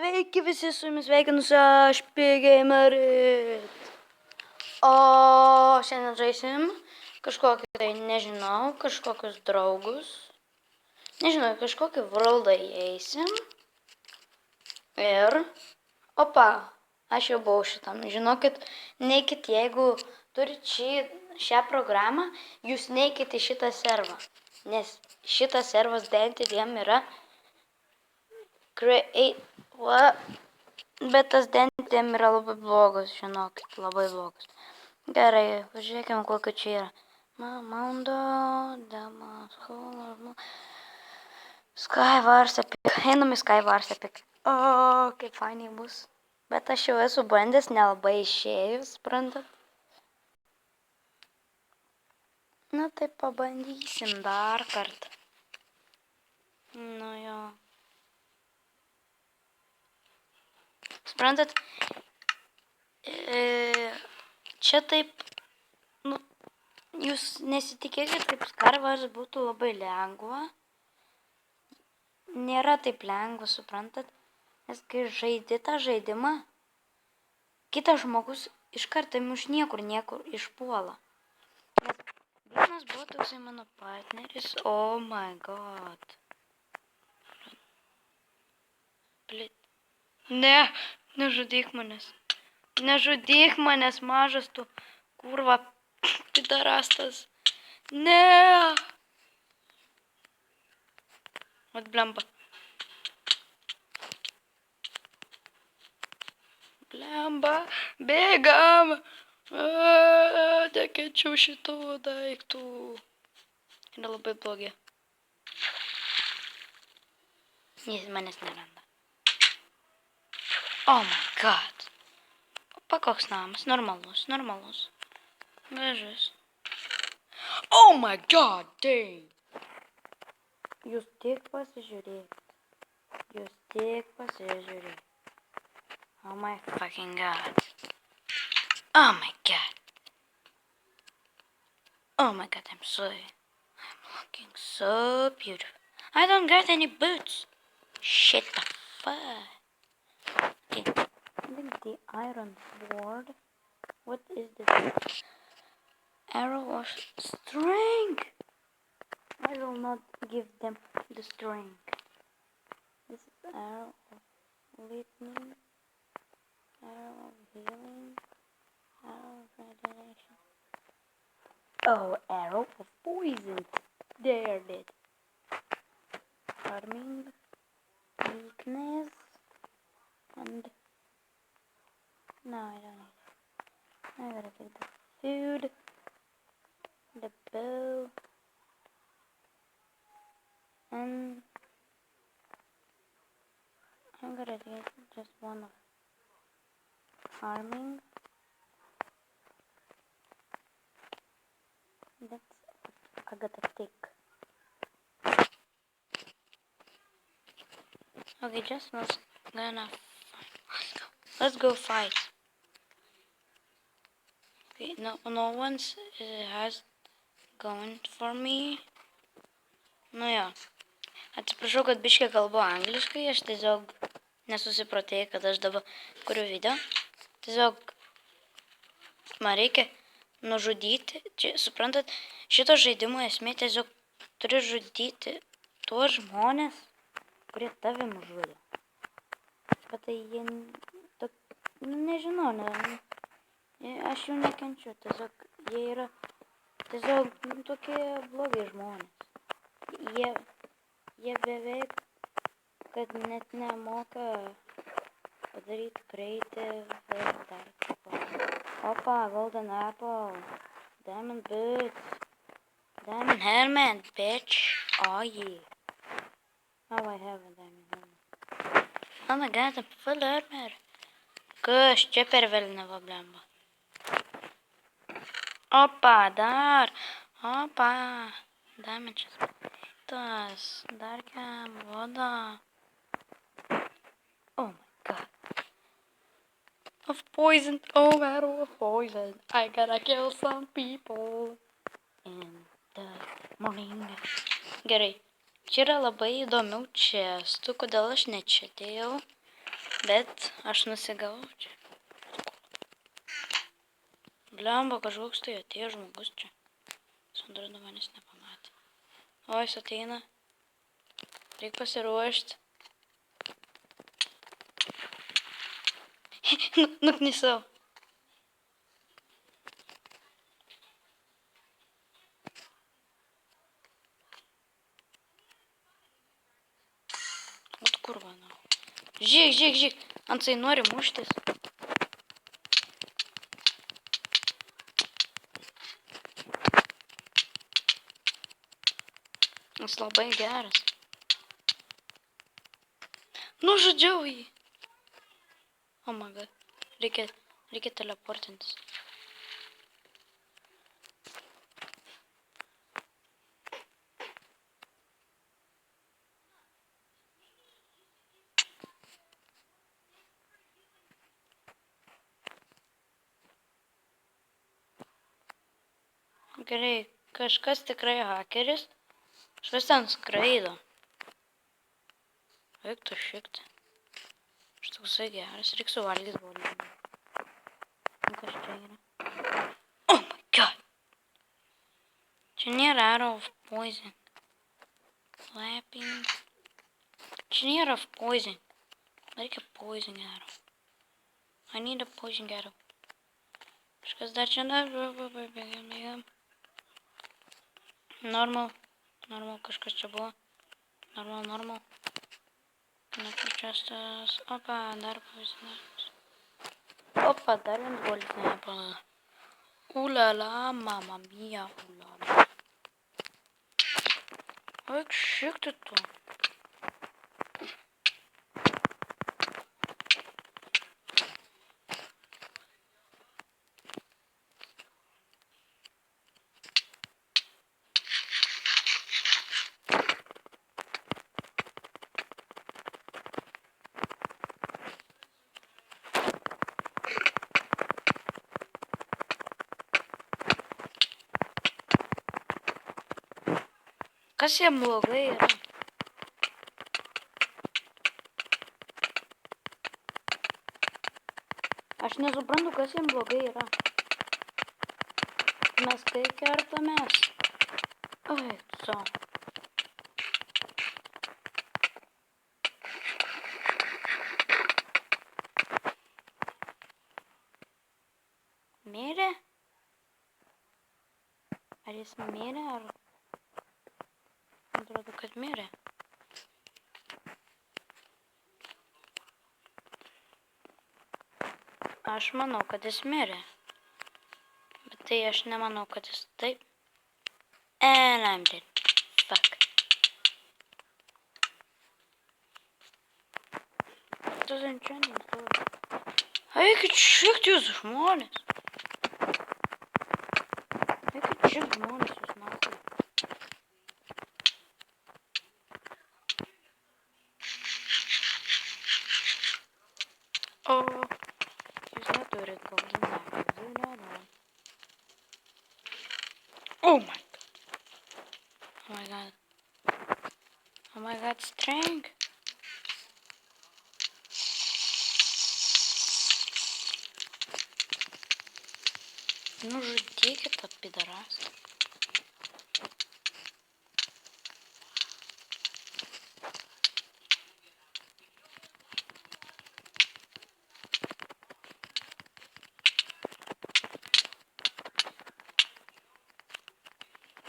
Sveiki visi, su jumis sveikinusi aš, Pigamerit. O šiandien žaisim kažkokį, tai nežinau, kažkokius draugus. Nežinau, kažkokį worldą įeisim. Ir, opa, aš jau buvau šitam. Žinokit, neikit, jeigu turit šią programą, jūs neikit į šitą servą. Nes šitas servas Dentidiem yra Bet tas Dentidiem yra labai blogas, žinokit, labai blogas. Gerai, pažiūrėkime, kokio čia yra. Maundo, Damas, Skywars Epic. Einam į Skywars Epic. O, kaip fainiai bus. Bet aš jau esu bandęs, nelabai išėjus, suprantat. Na tai pabandysim dar kartą. Nu jo. Suprantat, čia taip, jūs nesitikėkit, kaip Skywars būtų labai lengva. Nėra taip lengva, suprantat, nes kai žaidi tą žaidimą, kitas žmogus iš karto iš niekur išpuola. Nes vienas buvo toksai mano partneris, oh my god. Ne, nežudyk manęs. Nežudyk manęs, mažas tu, kurva, pidarastas. Ne. Vat blemba. Blemba, bėgam. Nekenčiau šitų daiktų. Yra labai blogi. Jis manęs neranda. Oh my god. Opa, koks namas, normalus. Gražus. Oh my god, dang. Jūs tik pasižiūrėkit. Oh my fucking god. Oh my god. Oh my god, I'm looking so beautiful. I don't got any boots. Shit the fuck. Okay. I think the iron sword. What is this? Arrow of strength. I will not give them the strength. This is arrow of lightning, arrow of healing, arrow of regeneration. Oh, arrow of poison. They're dead. Farming, weakness, and no, I don't need it. I gotta take the food, the bow, and I'm gonna get just one of farming. That's I gotta take. Okay, just let's go fight. Okay, no one's has going for me. Nu jo. Atsiprašau, kad biškai kalbu angliškai, aš tiesiog nesusipratėjau, kad aš dabar kuriu video. Tiesiog man reikia nužudyti, čia, suprantat, šito žaidimo esmė tiesiog turi žudyti tuos žmonės, kurie tavim žudė. Bet tai jie, nežinau, aš jų nekenčiu, tiesiog jie yra tiesiog tokie blogi žmonės. Jie beveik, kad net nemoka padaryti creative ir dar kažko. Opa, golden apple, diamond boots, diamond helmet, bitch, oh yeah. Oh, I have a diamond helmet. Oh my god, I'm full armor. Kas, čia per velniavo blemba. Opa, dar, opa, diamond chest. Dar kem, voda. Oh my god. Of poison, oh arrow of poison. I gotta kill some people in the morning. Gerai, čia yra labai įdomių čestų, kodėl aš ne čia atėjau. Bet aš nusigavau čia. Blemba, kažkoks tai atėjo žmogus čia. Sandradu manęs nepamatė. O, jis ateina. Reik pasiruošti. Nuknisau. Ot kurva, na. Žiūrėk. Ansai nori muštis. Jis labai geras. Nužudžiau jį. Oh my god. Reikia teleportintis. Gerai, kažkas tikrai hakeris. Kažkas ten skraido. Eik tu šikti. Aš toksai geras, reik suvalgyti bolį. Kas čia yra? Oh my god! Čia nėra arrow of poison. Flapping. Čia nėra of poison. Reikia poison arrow. I need a poison arrow. Kažkas dar čia bėgam. Normal, kažkas čia buvo. Normal. Nepričiastas. Opa, dar pavyzdys. Opa, dar vienas bolis nepala. Ulala, mama mia, ulala. Eik šikti tu. Kas jam blogai yra? Aš nesuprantu, kas jam blogai yra. Mes kai kertamės. Oi, so. Mirė? Ar jis mirė, ar... Atrodo, kad mirė. Aš manau, kad jis mirė. Bet tai aš nemanau, kad jis taip. And I'm dead. Fuck. Doesn't change story. Eikit šikti jūs žmonės. Eikit šikti žmonės jūs nahui. O, jūs neturit koordinatų. Oh my god. Oh my god, strength. Nužudykit tą pidarasą.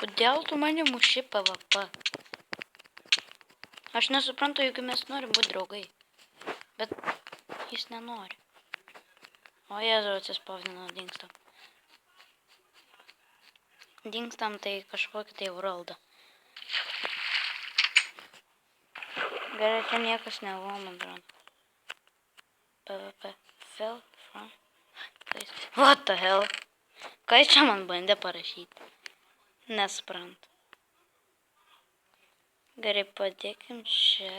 Kodėl tu mane muši PvP? Aš nesuprantu, jeigu mes norim būti draugai. Bet jis nenori. O Jėzau, atsispavdino, dingstam. Dingstam tai kažkokį tai worldą. Gerai, čia niekas nebuvo, man atrodo. PvP. Fell from place. What the hell? Ką jis čia man bandė parašyti? Nesuprantu. Gerai, padėkim čia.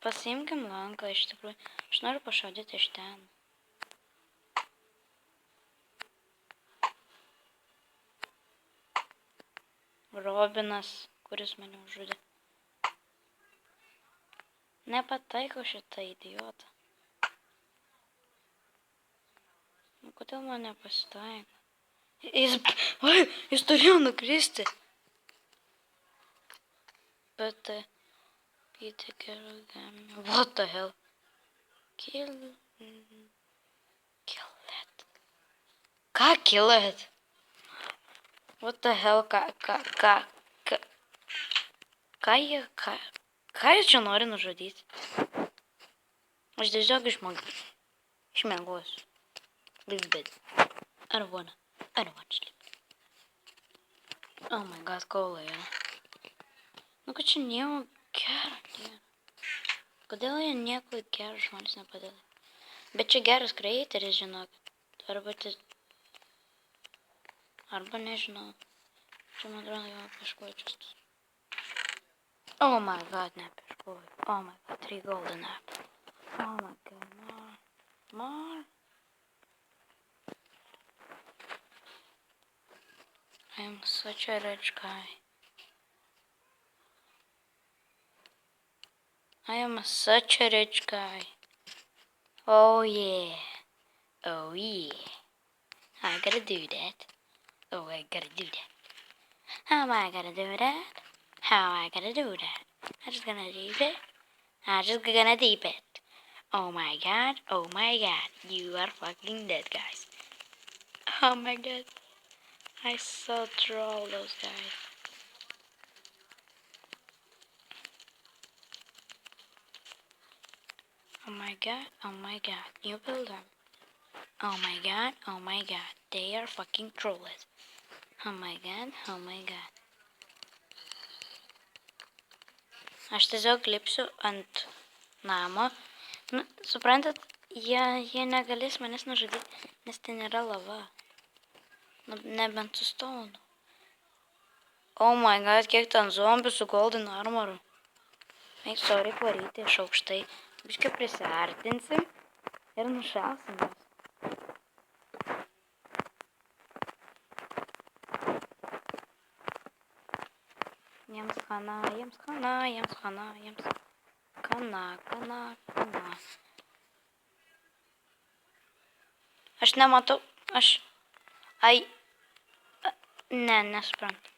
Pasiimkim lanką, iš tikrųjų. Aš noriu pašaudyti iš ten. Robinas, kuris mane užžudė. Nepataiko šitą idiotą. Nu, kodėl man nepasitaiko? Jis turėjo nukristi. Bet Peter Gargan. What the hell? Kill it. Ką kill it? What the hell? Ką jie čia nori nužudyti? Aš tiesiog išmiegosiu. Leave bed. I don't wanna sleep. Oh my god, kaulai, ja. Nu, kad čia nieko gero nėra. Kodėl jie nieko gero žmonės nepadeda? Bet čia geras kreiteris, žinokit. Arba nežinau. Čia man atrodo jau pieškočius. Oh my god, nepieškoju. Oh my god, 3 golden apple. Oh my god, more. I am such a rich guy. I am such a rich guy. Oh yeah. Oh yeah. I gotta do that. Oh, I gotta do that. How am I gonna do that? How am I gonna do that? I'm just gonna deep it. I'm just gonna deep it. Oh my god. Oh my god. You are fucking dead, guys. Oh my god. I so troll those guys. Oh my god. Oh my god. You build them. Oh my god. Oh my god. They are fucking trolls. Oh my god. Oh my god. Aš tiesiog lipsiu ant namo. Nu, suprantat, jie negalės manęs nužudyti, nes ten yra lava. Nu, nebent su stonu. Oh my god, kiek ten zombių su golden armoru. Eik, sorry, varyti iš aukštai. Biškai prisiartinsim ir nušalsim jas. Jiems kana. Aš nematau, nesuprantu.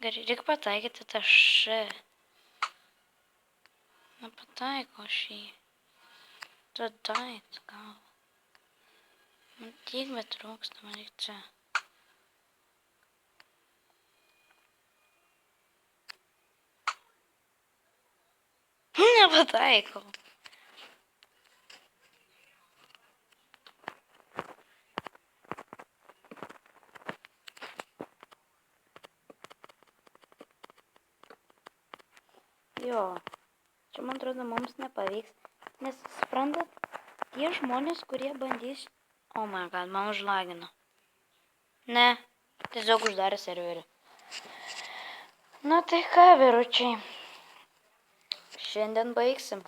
Gerai, reikia pataikyti tą š. Nepataiko šį. Tadaik, gal. Man tiek betrūksta, man reikia čia. Nepataikau. Jo, čia man atrodo mums nepavyks, nes suprantat, tie žmonės, kurie bandys... Oh my god, man užlagino. Ne, tiesiog uždarė serverį. Na tai ką, vyručiai, šiandien baigsim.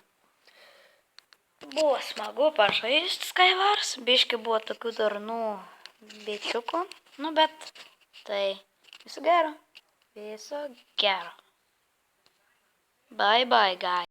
Buvo smagu pažaisti Skywars, biški buvo tokių darnų bičiukų, nu bet tai viso gero. Bye bye, guys.